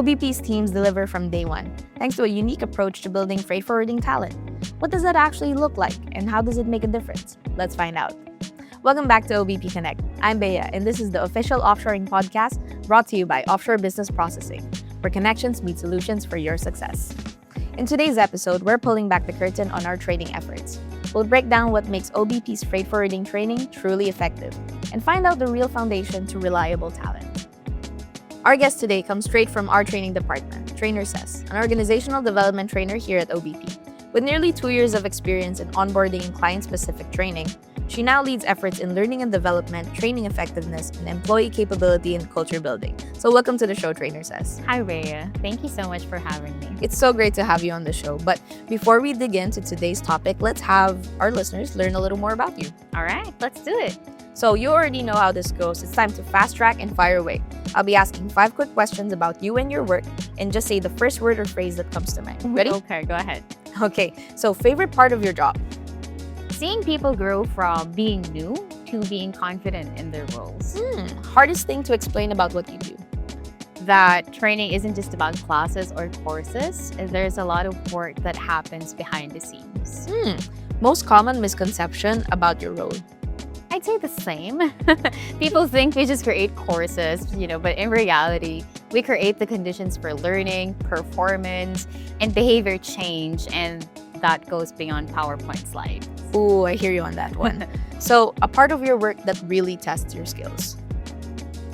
OBP's teams deliver from day one, thanks to a unique approach to building freight forwarding talent. What does that actually look like, and how does it make a difference? Let's find out. Welcome back to OBP Connect. I'm Bea, and this is the official offshoring podcast brought to you by Offshore Business Processing, where connections meet solutions for your success. In today's episode, we're pulling back the curtain on our training efforts. We'll break down what makes OBP's freight forwarding training truly effective and find out the real foundation to reliable talent. Our guest today comes straight from our training department, Trainer Cess, an organizational development trainer here at OBP. With nearly 2 years of experience in onboarding and client-specific training, she now leads efforts in learning and development, training effectiveness, and employee capability and culture building. So welcome to the show, Trainer Cess. Hi, Rhea. Thank you so much for having me. It's so great to have you on the show. But before we dig into today's topic, let's have our listeners learn a little more about you. All right, let's do it. So you already know how this goes. It's time to fast track and fire away. I'll be asking 5 quick questions about you and your work, and just say the first word or phrase that comes to mind. Ready? Okay, go ahead. Okay, so favorite part of your job? Seeing people grow from being new to being confident in their roles. Hardest thing to explain about what you do? That training isn't just about classes or courses. There's a lot of work that happens behind the scenes. Most common misconception about your role? I'd say the same. People think we just create courses, but in reality, we create the conditions for learning, performance, and behavior change, and that goes beyond PowerPoint slides. Ooh, I hear you on that one. So, a part of your work that really tests your skills?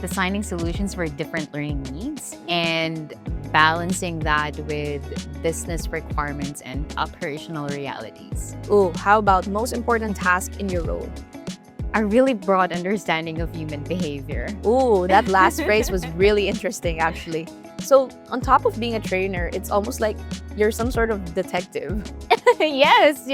Designing solutions for different learning needs and balancing that with business requirements and operational realities. Ooh, how about most important task in your role? A really broad understanding of human behavior. Ooh, that last phrase was really interesting, actually. So, on top of being a trainer, it's almost like you're some sort of detective. Yes,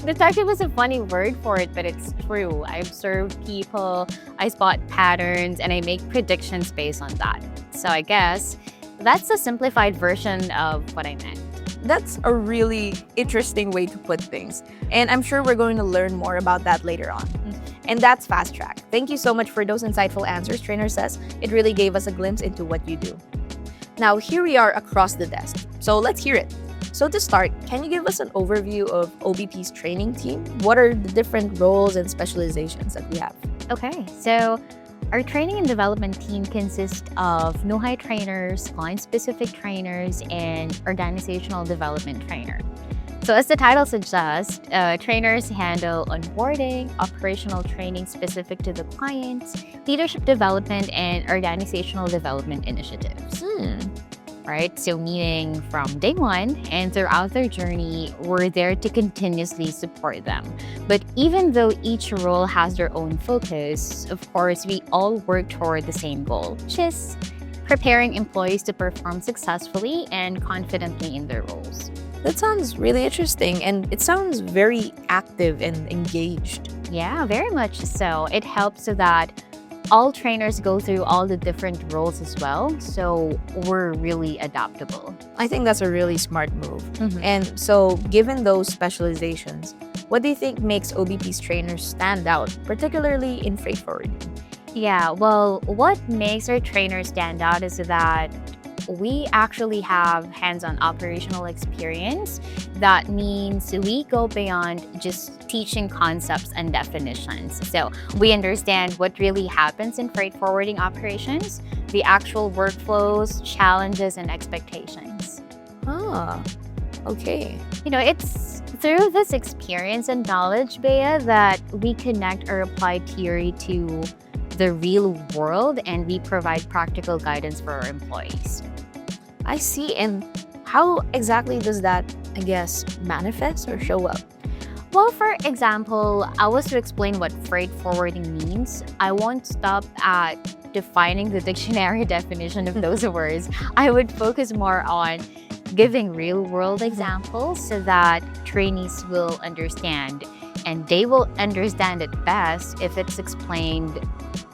detective is a funny word for it, but it's true. I observe people, I spot patterns, and I make predictions based on that. So I guess that's a simplified version of what I meant. That's a really interesting way to put things. And I'm sure we're going to learn more about that later on. And that's Fast Track. Thank you so much for those insightful answers, Trainer Cess. It really gave us a glimpse into what you do. Now, here we are across the desk. So let's hear it. So to start, can you give us an overview of OBP's training team? What are the different roles and specializations that we have? Okay, so our training and development team consists of know-how trainers, client-specific trainers, and organizational development trainer. So as the title suggests, trainers handle onboarding, operational training specific to the clients, leadership development, and organizational development initiatives. Right? So meaning from day one and throughout their journey, we're there to continuously support them. But even though each role has their own focus, of course, we all work toward the same goal, which is preparing employees to perform successfully and confidently in their roles. That sounds really interesting, and it sounds very active and engaged. Yeah, very much so. It helps so that all trainers go through all the different roles as well, so we're really adaptable. I think that's a really smart move. And so, given those specializations, what do you think makes OBP's trainers stand out, particularly in freight forwarding? Yeah, well, what makes our trainers stand out is that we actually have hands-on operational experience. That means we go beyond just teaching concepts and definitions. So we understand what really happens in freight forwarding operations, the actual workflows, challenges, and expectations. Okay. It's through this experience and knowledge, Bea, that we connect or apply theory to the real world, and we provide practical guidance for our employees. I see. And how exactly does that, manifest or show up? Well, for example, I was to explain what freight forwarding means. I won't stop at defining the dictionary definition of those words. I would focus more on giving real-world examples so that trainees will understand, and they will understand it best if it's explained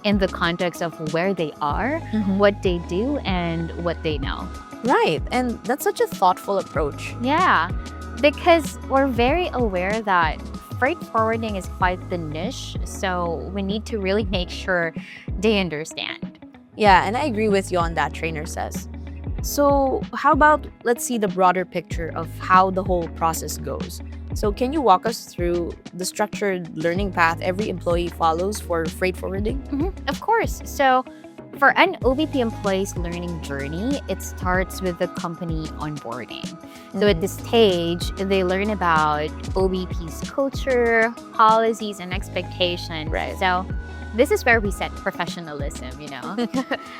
in the context of where they are, what they do, and what they know. Right, and that's such a thoughtful approach. Yeah, because we're very aware that freight forwarding is quite the niche, so we need to really make sure they understand. Yeah, and I agree with you on that, Trainer Cess. So, how about let's see the broader picture of how the whole process goes? So, can you walk us through the structured learning path every employee follows for freight forwarding? Of course. So, for an OVP employee's learning journey, it starts with the company onboarding. So, at this stage, they learn about OVP's culture, policies, and expectations. Right. So, this is where we set professionalism.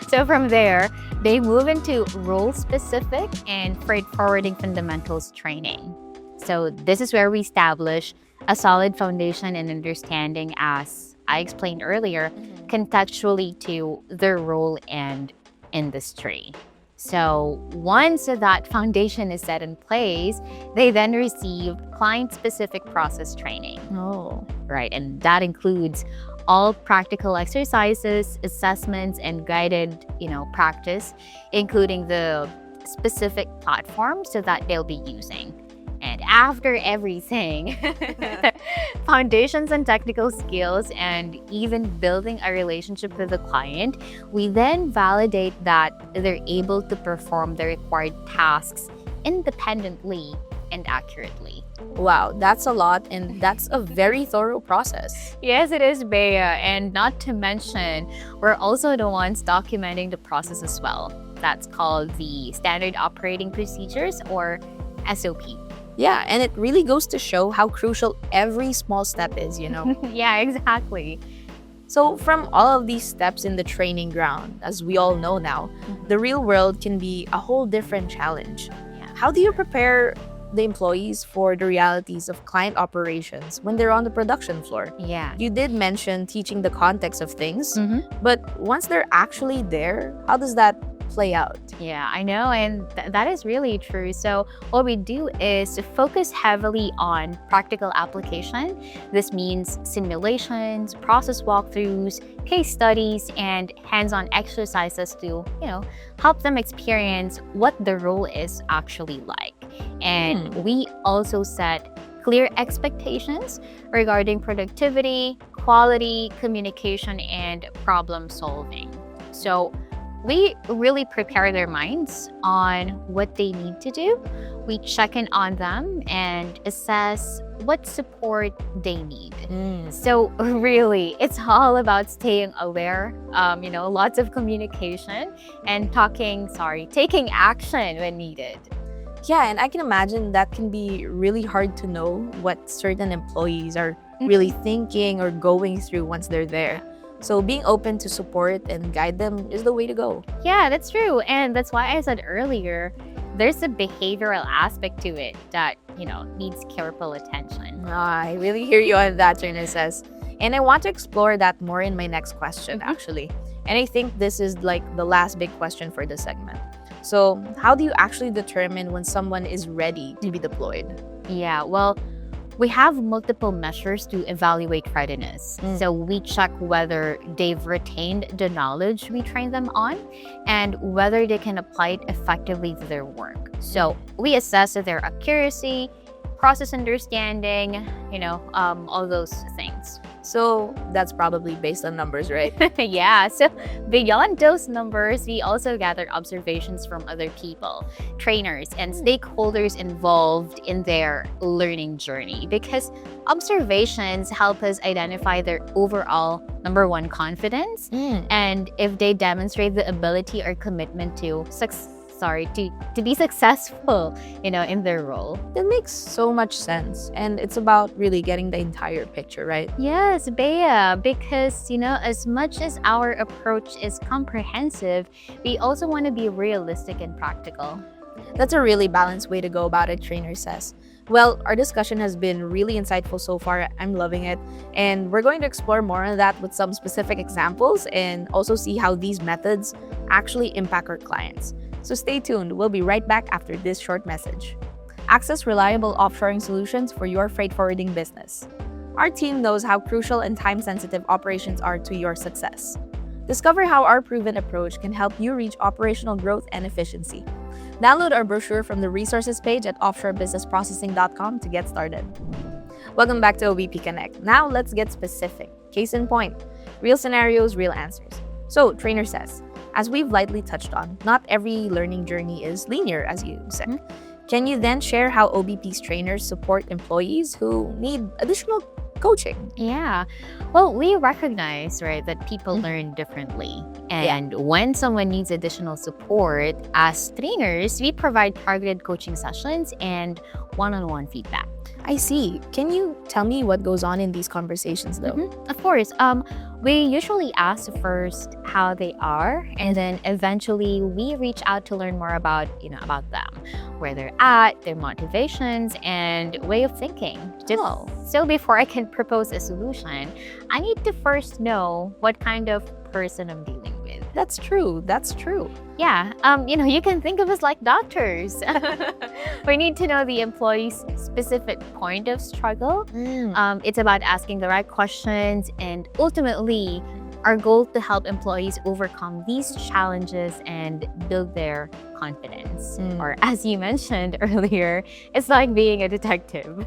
So, from there, they move into role specific and freight forwarding fundamentals training. So, this is where we establish a solid foundation and understanding, as I explained earlier, contextually to their role and industry. So once that foundation is set in place, they then receive client-specific process training, Oh. right? And that includes all practical exercises, assessments, and guided, practice, including the specific platforms so that they'll be using. And after everything, foundations and technical skills, and even building a relationship with the client, we then validate that they're able to perform the required tasks independently and accurately. Wow, that's a lot, and that's a very thorough process. Yes, it is, Bea. And not to mention, we're also the ones documenting the process as well. That's called the Standard Operating Procedures, or SOP. Yeah, and it really goes to show how crucial every small step is, Yeah, exactly. So, from all of these steps in the training ground, as we all know now, the real world can be a whole different challenge. Yeah. How do you prepare the employees for the realities of client operations when they're on the production floor? Yeah. You did mention teaching the context of things, Mhm. but once they're actually there, how does that play out? Yeah, I know, and that is really true. So what we do is to focus heavily on practical application. This means simulations, process walkthroughs, case studies, and hands-on exercises to, help them experience what the role is actually like. And we also set clear expectations regarding productivity, quality, communication, and problem solving. So we really prepare their minds on what they need to do. We check in on them and assess what support they need. So really, it's all about staying aware, lots of communication and taking action when needed. Yeah, and I can imagine that can be really hard to know what certain employees are really thinking or going through once they're there. So being open to support and guide them is the way to go. Yeah, that's true. And that's why I said earlier, there's a behavioral aspect to it that, needs careful attention. I really hear you on that, Trainer Cess. And I want to explore that more in my next question, actually. And I think this is like the last big question for this segment. So how do you actually determine when someone is ready to be deployed? Yeah, well, we have multiple measures to evaluate readiness. So we check whether they've retained the knowledge we trained them on and whether they can apply it effectively to their work. So we assess their accuracy, process understanding, all those things. So that's probably based on numbers, right? Yeah, so beyond those numbers, we also gather observations from other people, trainers, and stakeholders involved in their learning journey, because observations help us identify their overall, number one, confidence, and if they demonstrate the ability or commitment to be successful, in their role. That makes so much sense. And it's about really getting the entire picture, right? Yes, Bea, because, as much as our approach is comprehensive, we also want to be realistic and practical. That's a really balanced way to go about it, Trainer Cess. Well, our discussion has been really insightful so far. I'm loving it. And we're going to explore more on that with some specific examples and also see how these methods actually impact our clients. So stay tuned. We'll be right back after this short message. Access reliable offshoring solutions for your freight forwarding business. Our team knows how crucial and time-sensitive operations are to your success. Discover how our proven approach can help you reach operational growth and efficiency. Download our brochure from the resources page at offshorebusinessprocessing.com to get started. Welcome back to OVP Connect. Now let's get specific. Case in point, real scenarios, real answers. So, Trainer Cess, As we've lightly touched on, not every learning journey is linear, as you said. Can you then share how OBP's trainers support employees who need additional coaching? Yeah. Well, we recognize, right, that people learn differently. And when someone needs additional support, as trainers, we provide targeted coaching sessions and one-on-one feedback. I see. Can you tell me what goes on in these conversations, though? Of course. We usually ask first how they are, and then eventually we reach out to learn more about, about them, where they're at, their motivations, and way of thinking. So before I can propose a solution, I need to first know what kind of person I'm dealing with. That's true. That's true. Yeah, you can think of us like doctors. We need to know the employee's specific point of struggle. It's about asking the right questions, and ultimately, our goal to help employees overcome these challenges and build their confidence. Or as you mentioned earlier, it's like being a detective.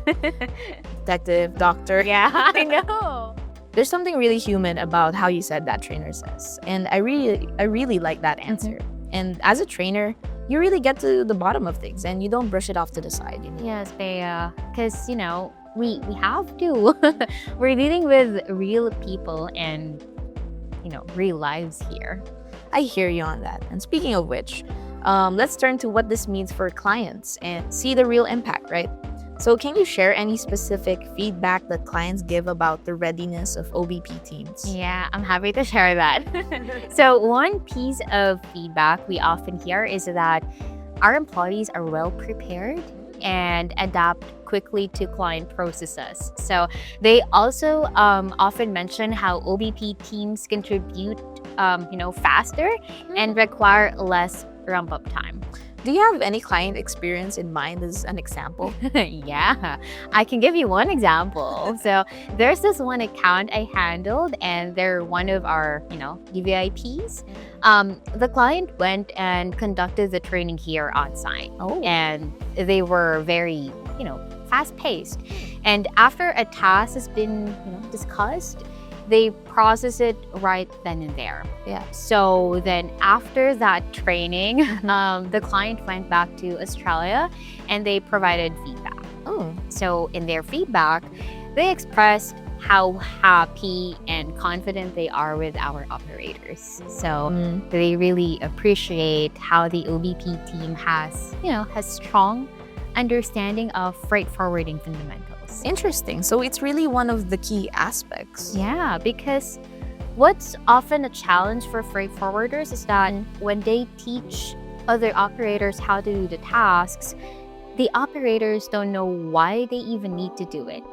Detective, doctor. Yeah, I know. There's something really human about how you said that, Trainer Cess. And I really like that answer. And as a trainer, you really get to the bottom of things and you don't brush it off to the side. Yes, Bea. Because, we have to. We're dealing with real people and, real lives here. I hear you on that. And speaking of which, let's turn to what this means for clients and see the real impact, right? So can you share any specific feedback that clients give about the readiness of OBP teams? Yeah, I'm happy to share that. So one piece of feedback we often hear is that our employees are well prepared and adapt quickly to client processes. So they also often mention how OBP teams contribute, faster and require less ramp-up time. Do you have any client experience in mind as an example? Yeah, I can give you one example. So there's this one account I handled, and they're one of our, UVIPs. The client went and conducted the training here on site. And they were very, fast-paced. And after a task has been, discussed, they process it right then and there. Yeah. So then after that training, the client went back to Australia and they provided feedback. So in their feedback, they expressed how happy and confident they are with our operators. So they really appreciate how the OBP team has strong understanding of freight forwarding fundamentals. Interesting. So it's really one of the key aspects. Yeah, because what's often a challenge for freight forwarders is that when they teach other operators how to do the tasks, the operators don't know why they even need to do it.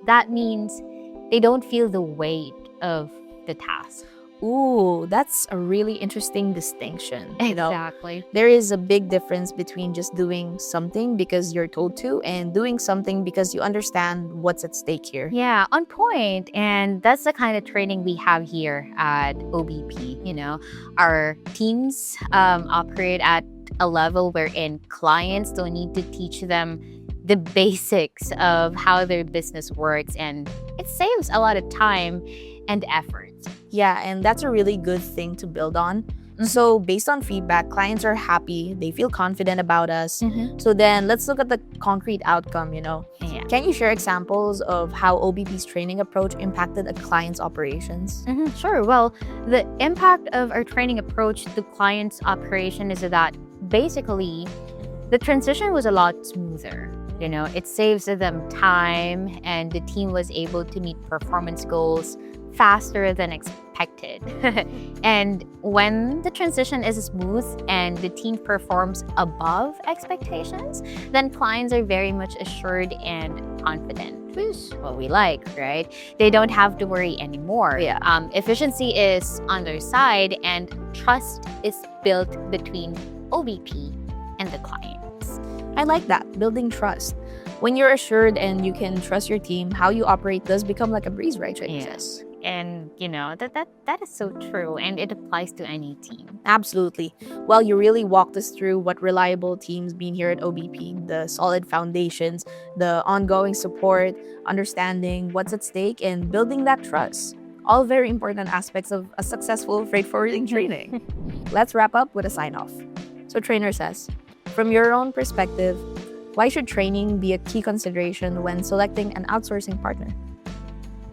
That means they don't feel the weight of the task. Ooh, that's a really interesting distinction. Exactly. There is a big difference between just doing something because you're told to and doing something because you understand what's at stake here. Yeah, on point. And that's the kind of training we have here at OBP. Our teams operate at a level wherein clients don't need to teach them the basics of how their business works, and it saves a lot of time and effort. Yeah, and that's a really good thing to build on. So based on feedback, clients are happy, they feel confident about us. So then let's look at the concrete outcome, Yeah. Can you share examples of how OBP's training approach impacted a client's operations? Sure. Well, the impact of our training approach to clients' operation is that basically the transition was a lot smoother. It saves them time, and the team was able to meet performance goals faster than expected. And when the transition is smooth and the team performs above expectations, then clients are very much assured and confident, which is what we like, right? They don't have to worry anymore. Yeah. Efficiency is on their side, and trust is built between OBP and the clients. I like that, building trust. When you're assured and you can trust your team, how you operate does become like a breeze, right? Yes. And that is so true, and it applies to any team. Absolutely. Well, you really walked us through what reliable teams mean here at OBP, the solid foundations, the ongoing support, understanding what's at stake, and building that trust. All very important aspects of a successful freight forwarding training. Let's wrap up with a sign-off. So Trainer Cess, from your own perspective, why should training be a key consideration when selecting an outsourcing partner?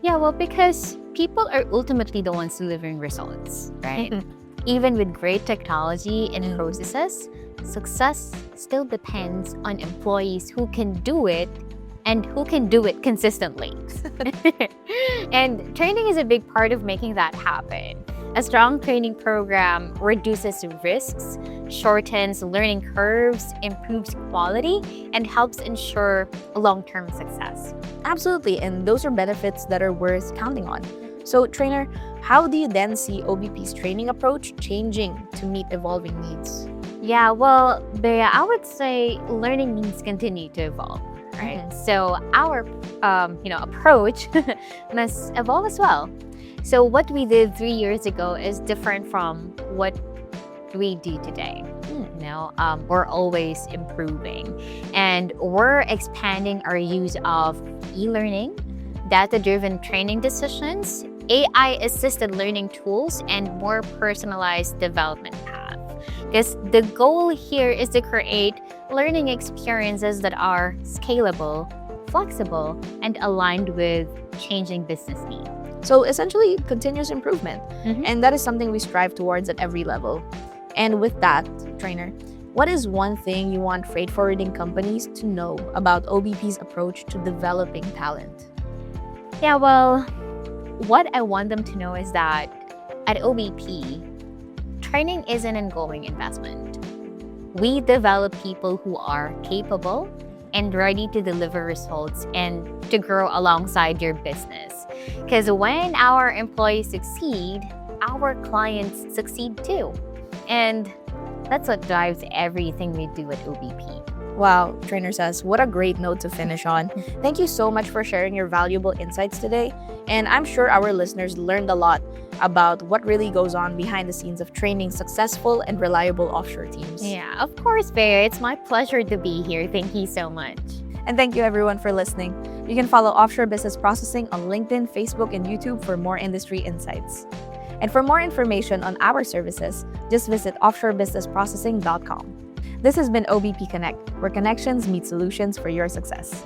Yeah, well, because people are ultimately the ones delivering results, right? Even with great technology and processes, success still depends on employees who can do it and who can do it consistently. And training is a big part of making that happen. A strong training program reduces risks, shortens learning curves, improves quality, and helps ensure long-term success. Absolutely, and those are benefits that are worth counting on. So, trainer, how do you then see OBP's training approach changing to meet evolving needs? Yeah, well, Bea, I would say learning needs continue to evolve, right? So our, approach must evolve as well. So what we did 3 years ago is different from what we do today. We're always improving, and we're expanding our use of e-learning, data-driven training decisions, AI-assisted learning tools, and more personalized development paths. Because the goal here is to create learning experiences that are scalable, flexible, and aligned with changing business needs. So essentially, continuous improvement. And that is something we strive towards at every level. And with that, trainer, what is one thing you want freight forwarding companies to know about OBP's approach to developing talent? Yeah, well, what I want them to know is that at OBP, training is an ongoing investment. We develop people who are capable and ready to deliver results and to grow alongside your business. Because when our employees succeed, our clients succeed too. And that's what drives everything we do at OBP. Wow, Trainer Cess, what a great note to finish on. Thank you so much for sharing your valuable insights today. And I'm sure our listeners learned a lot about what really goes on behind the scenes of training successful and reliable offshore teams. Yeah, of course, Bear. It's my pleasure to be here. Thank you so much. And thank you everyone for listening. You can follow Offshore Business Processing on LinkedIn, Facebook, and YouTube for more industry insights. And for more information on our services, just visit offshorebusinessprocessing.com. This has been OBP Connect, where connections meet solutions for your success.